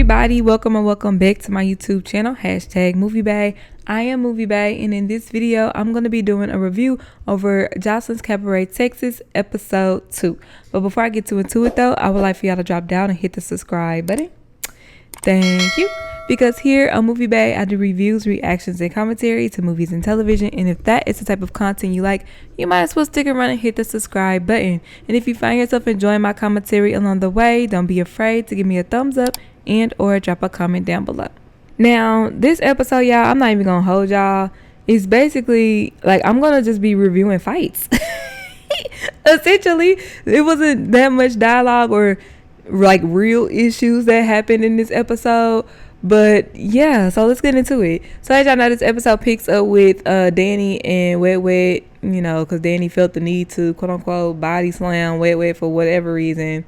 everybody, welcome and welcome back to my YouTube channel, #moviebae. I am moviebae, and in this video I'm going to be doing a review over Joseline's Cabaret Texas episode 2. But before I get into it though, I would like for y'all to drop down and hit the subscribe button. Thank you. Because here on moviebae I do reviews, reactions, and commentary to movies and television, and if that is the type of content you like, you might as well stick around and hit the subscribe button. And if you find yourself enjoying my commentary along the way, don't be afraid to give me a thumbs up and or drop a comment down below. Now this episode, y'all, I'm not even gonna hold y'all. It's basically like I'm gonna just be reviewing fights. Essentially, it wasn't that much dialogue or like real issues that happened in this episode. But yeah, so let's get into it. So as y'all know, this episode picks up with Danny and Wet Wet, you know, because Danny felt the need to quote unquote body slam Wet Wet for whatever reason.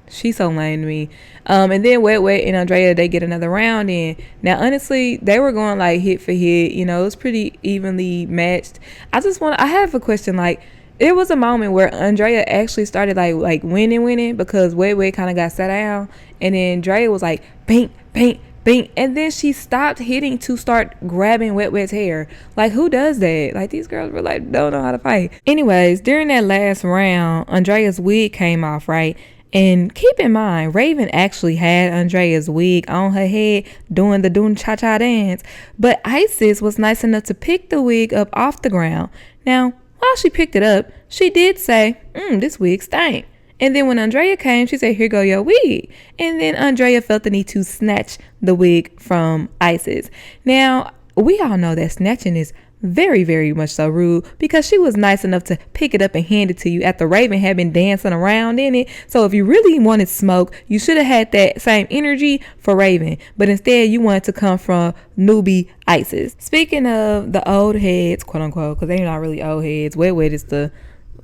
She's so lame to me. And then Wet Wet and Andrea, they get another round in. Now honestly, they were going like hit for hit, you know, it was pretty evenly matched. I have a question. Like, there was a moment where Andrea actually started like winning because Wet Wet kind of got sat down, and then Drea was like bing bing bing, and then she stopped hitting to start grabbing Wet Wet's hair. Like, who does that? Like, these girls were like, don't know how to fight. Anyways, during that last round, Andrea's wig came off, right? And keep in mind, Raven actually had Andrea's wig on her head doing the Doon Cha Cha dance, but Isis was nice enough to pick the wig up off the ground. Now, while she picked it up, she did say, this wig stank. And then when Andrea came, she said, here go your wig. And then Andrea felt the need to snatch the wig from Isis. Now, we all know that snatching is very, very much so rude, because she was nice enough to pick it up and hand it to you after Raven had been dancing around in it. So if you really wanted smoke, you should have had that same energy for Raven. But instead, you wanted to come from newbie Isis. Speaking of the old heads, quote unquote, because they're not really old heads. Wet Wet is the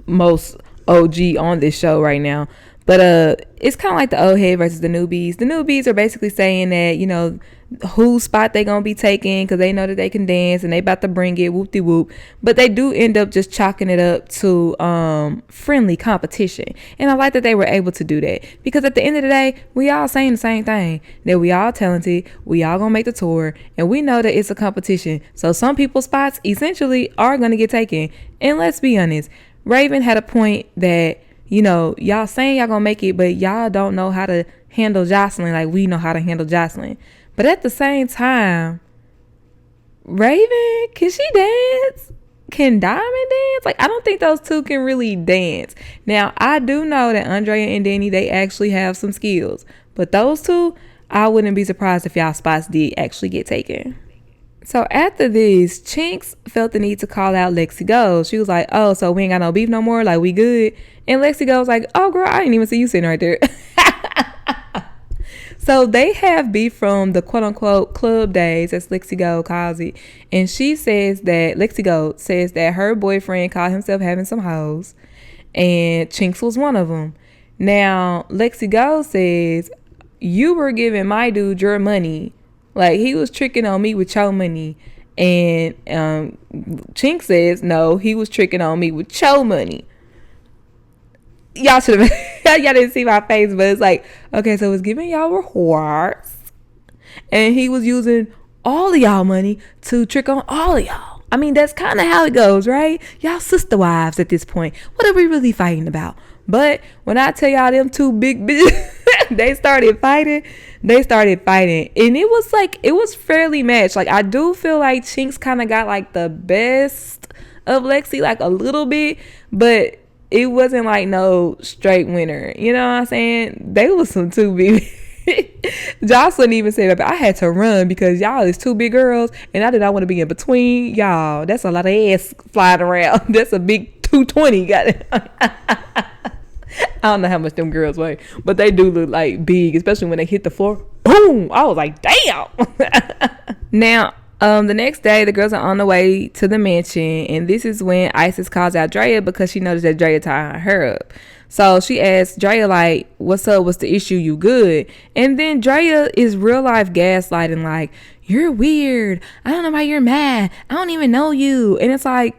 most OG on this show right now, but it's kind of like the old head versus the newbies. The newbies are basically saying that, you know, whose spot they gonna be taking, because they know that they can dance and they about to bring it, whoop-de-whoop. But they do end up just chalking it up to friendly competition, and I like that they were able to do that, because at the end of the day, we all saying the same thing, that we all talented, we all gonna make the tour, and we know that it's a competition. So some people's spots essentially are gonna get taken. And let's be honest, Raven had a point that, you know, y'all saying y'all gonna make it, but y'all don't know how to handle Joseline like we know how to handle Joseline. But at the same time, Raven, can she dance? Can Diamond dance? Like, I don't think those two can really dance. Now, I do know that Andrea and Danny, they actually have some skills. But those two, I wouldn't be surprised if y'all spots did actually get taken. So after this, Chinx felt the need to call out Lexi Gold. She was like, oh, so we ain't got no beef no more? Like, we good? And Lexi Gold was like, oh, girl, I didn't even see you sitting right there. So they have beef from the quote-unquote club days, as Lexi Gold calls it. And Lexi Gold says that her boyfriend called himself having some hoes, and Chinx was one of them. Now, Lexi Gold says, you were giving my dude your money. Like, he was tricking on me with your money. And Chinx says, no, he was tricking on me with your money. Y'all should have, y'all didn't see my face, but it's like, okay, so it's giving y'all rewards, and he was using all of y'all money to trick on all of y'all. I mean, that's kind of how it goes, right? Y'all sister wives at this point. What are we really fighting about? But when I tell y'all them two big bitches, they started fighting, and it was fairly matched. Like, I do feel like Chinx kind of got like the best of Lexi, like a little bit, but it wasn't like no straight winner. You know what I'm saying? They was some two big. Joseline even said that I had to run because y'all is two big girls, and I did not want to be in between y'all. That's a lot of ass flying around. That's a big 220. Got it. I don't know how much them girls weigh, but they do look like big, especially when they hit the floor. Boom! I was like, damn. Now, the next day, the girls are on the way to the mansion, and this is when Isis calls out Drea because she noticed that Drea tied her up. So she asks Drea, like, what's up? What's the issue? You good? And then Drea is real life gaslighting, like, you're weird. I don't know why you're mad. I don't even know you. And it's like,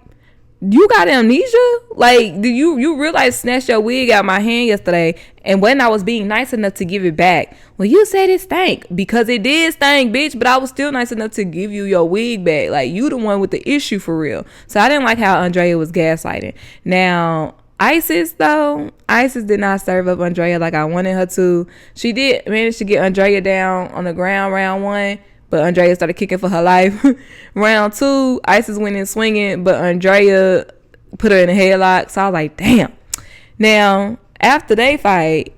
You got amnesia? Like, do you realize snatched your wig out my hand yesterday, and when I was being nice enough to give it back, well, you said it stank, because it did stank, bitch, but I was still nice enough to give you your wig back. Like, you the one with the issue for real. So I didn't like how Andrea was gaslighting. Now, Isis did not serve up Andrea like I wanted her to. She did manage to get Andrea down on the ground round 1, but Andrea started kicking for her life. Round 2, Isis went in swinging, but Andrea put her in a headlock. So I was like, damn. Now, after they fight,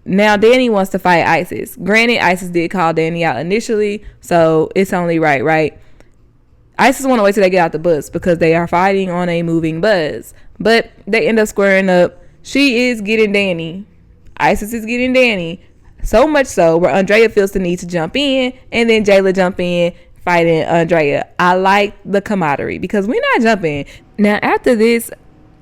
now Danny wants to fight Isis. Granted, Isis did call Danny out initially, so it's only right? Isis want to wait till they get out the bus because they are fighting on a moving bus. But they end up squaring up. She is getting Danny. Isis is getting Danny. So much so where Andrea feels the need to jump in, and then Jayla jump in fighting Andrea. I like the camaraderie because we're not jumping. Now after this,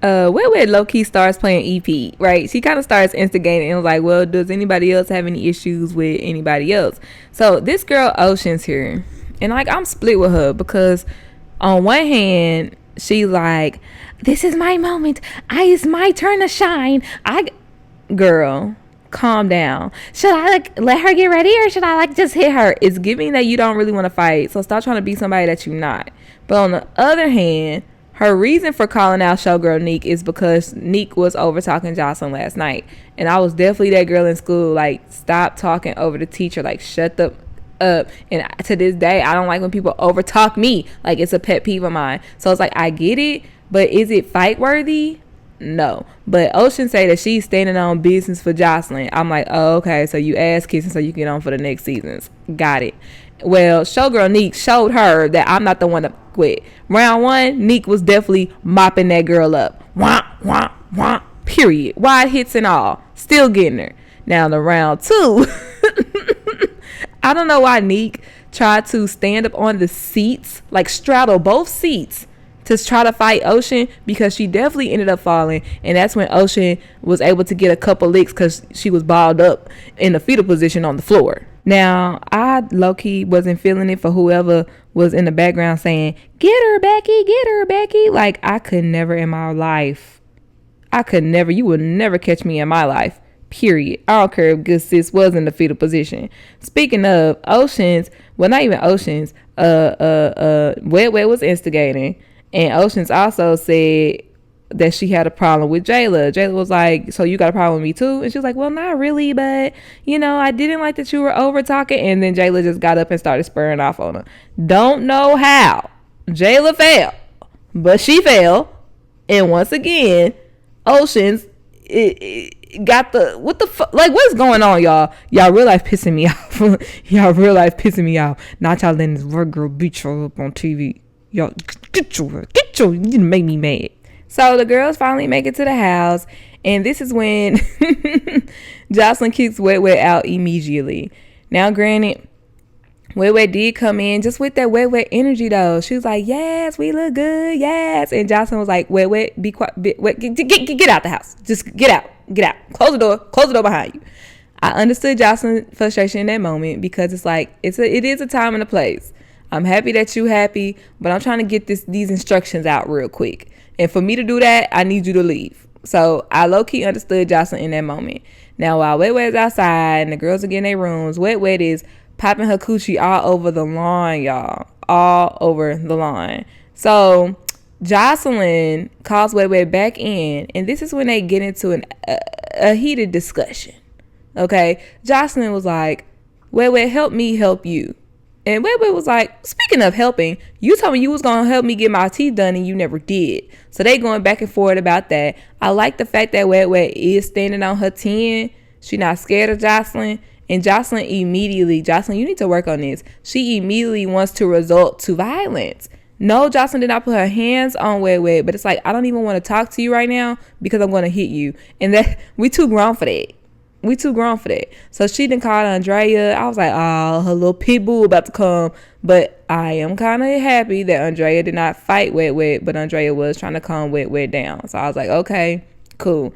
Wet low-key starts playing EP, right? She kind of starts instigating and was like, well, does anybody else have any issues with anybody else? So this girl Ocean's here, and like I'm split with her because on one hand she's like, this is my moment, it's my turn to shine. Girl, calm down. Should I like let her get ready, or should I like just hit her? It's giving that you don't really want to fight, so stop trying to be somebody that you're not. But on the other hand, her reason for calling out showgirl Neek is because Neek was over talking Joseline last night, and I was definitely that girl in school, like, stop talking over the teacher, like, shut the up. And to this day, I don't like when people over talk me. Like, it's a pet peeve of mine. So it's like, I get it, but is it fight worthy? No. But Ocean say that she's standing on business for Joseline. I'm like, oh, okay, so you ass kissing so you get on for the next seasons. Got it. Well, showgirl Neek showed her that I'm not the one to quit. Round 1, Neek was definitely mopping that girl up. Wah, wah, wah, period. Wide hits and all. Still getting her. Now the round 2, I don't know why Neek tried to stand up on the seats, like straddle both seats, to try to fight Ocean, because she definitely ended up falling, and that's when Ocean was able to get a couple licks because she was balled up in the fetal position on the floor. Now, I low-key wasn't feeling it for whoever was in the background saying, get her, Becky. Like, I could never in my life. You would never catch me in my life. Period. I don't care if good sis was in the fetal position. Speaking of Oceans, well, not even Oceans, Wet was instigating. And Oceans also said that she had a problem with Jayla. Jayla was like, so you got a problem with me too? And she was like, well, not really, but, I didn't like that you were over talking. And then Jayla just got up and started spurring off on her. Don't know how Jayla fell, but she fell. And once again, Oceans got what the fuck? Like, what's going on, y'all? Y'all real life pissing me off. Not y'all letting this red girl beat y'all up on TV. Y'all, get your, you make me mad. So the girls finally make it to the house, and this is when Joseline kicks Wet out immediately. Now, granted, Wet did come in just with that Wet energy, though. She was like, yes, we look good, yes. And Joseline was like, Wet, be quiet, get out the house. Just get out. Close the door behind you. I understood Joseline's frustration in that moment, because it's like, it is a time and a place. I'm happy that you happy, but I'm trying to get these instructions out real quick. And for me to do that, I need you to leave. So I low-key understood Joseline in that moment. Now, while Wet is outside and the girls are getting their rooms, Wet is popping her coochie all over the lawn, y'all. All over the lawn. So Joseline calls Wet back in, and this is when they get into a heated discussion. Okay? Joseline was like, Wet, help me help you. And Wet was like, speaking of helping, you told me you was going to help me get my teeth done and you never did. So they going back and forth about that. I like the fact that Wet is standing on her 10. She not scared of Joseline. And Joseline, you need to work on this. She immediately wants to resort to violence. No, Joseline did not put her hands on Wet, but it's like, I don't even want to talk to you right now because I'm going to hit you. And that we too grown for that. So she done called Andrea. I was like, oh, her little pit bull about to come. But I am kind of happy that Andrea did not fight Wet, but Andrea was trying to calm Wet down. So I was like, okay, cool.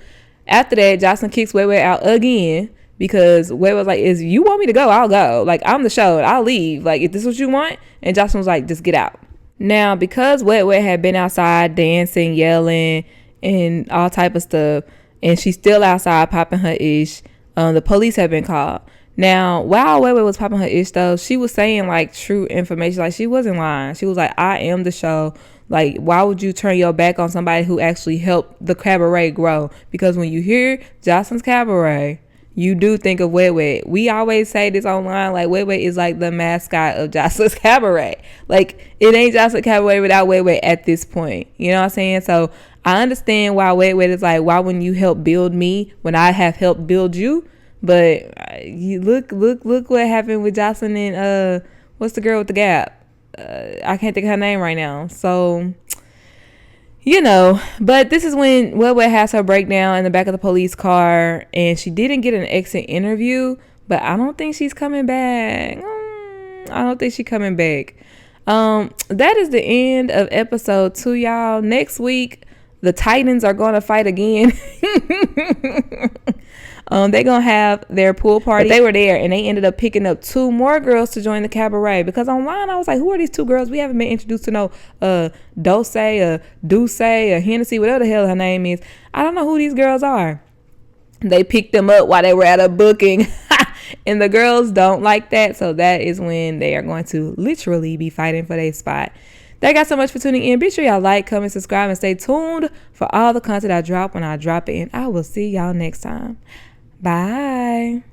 After that, Joseline kicks Wet out again, because Wet was like, if you want me to go, I'll go. Like, I'm the show. I'll leave. Like, if this is what you want. And Joseline was like, just get out. Now, because Wet Wet had been outside dancing, yelling, and all type of stuff, and she's still outside popping her ish, the police have been called. Now, while Wet Wet was popping her ish, though, she was saying, like, true information. Like, she wasn't lying. She was like, I am the show. Like, why would you turn your back on somebody who actually helped the cabaret grow? Because when you hear Joseline's Cabaret, you do think of Wet Wet. We always say this online, like, Wet Wet is like the mascot of Joseline's Cabaret. Like, it ain't Joseline's Cabaret without Wet Wet at this point. You know what I'm saying? So I understand why Wet Wet is like, why wouldn't you help build me when I have helped build you? But you look what happened with Joseline and what's the girl with the gap? I can't think of her name right now. So, you know, but this is when Wet Wet has her breakdown in the back of the police car, and she didn't get an exit interview, but I don't think she's coming back. I don't think she's coming back. That is the end of episode 2, y'all. Next week, the Titans are going to fight again. They're going to have their pool party. But they were there, and they ended up picking up 2 more girls to join the cabaret. Because online, I was like, who are these 2 girls? We haven't been introduced to no Dulce, Duce, Hennessy, whatever the hell her name is. I don't know who these girls are. They picked them up while they were at a booking. And the girls don't like that. So that is when they are going to literally be fighting for their spot. Thank y'all so much for tuning in. Be sure y'all like, comment, subscribe, and stay tuned for all the content I drop when I drop it. And I will see y'all next time. Bye.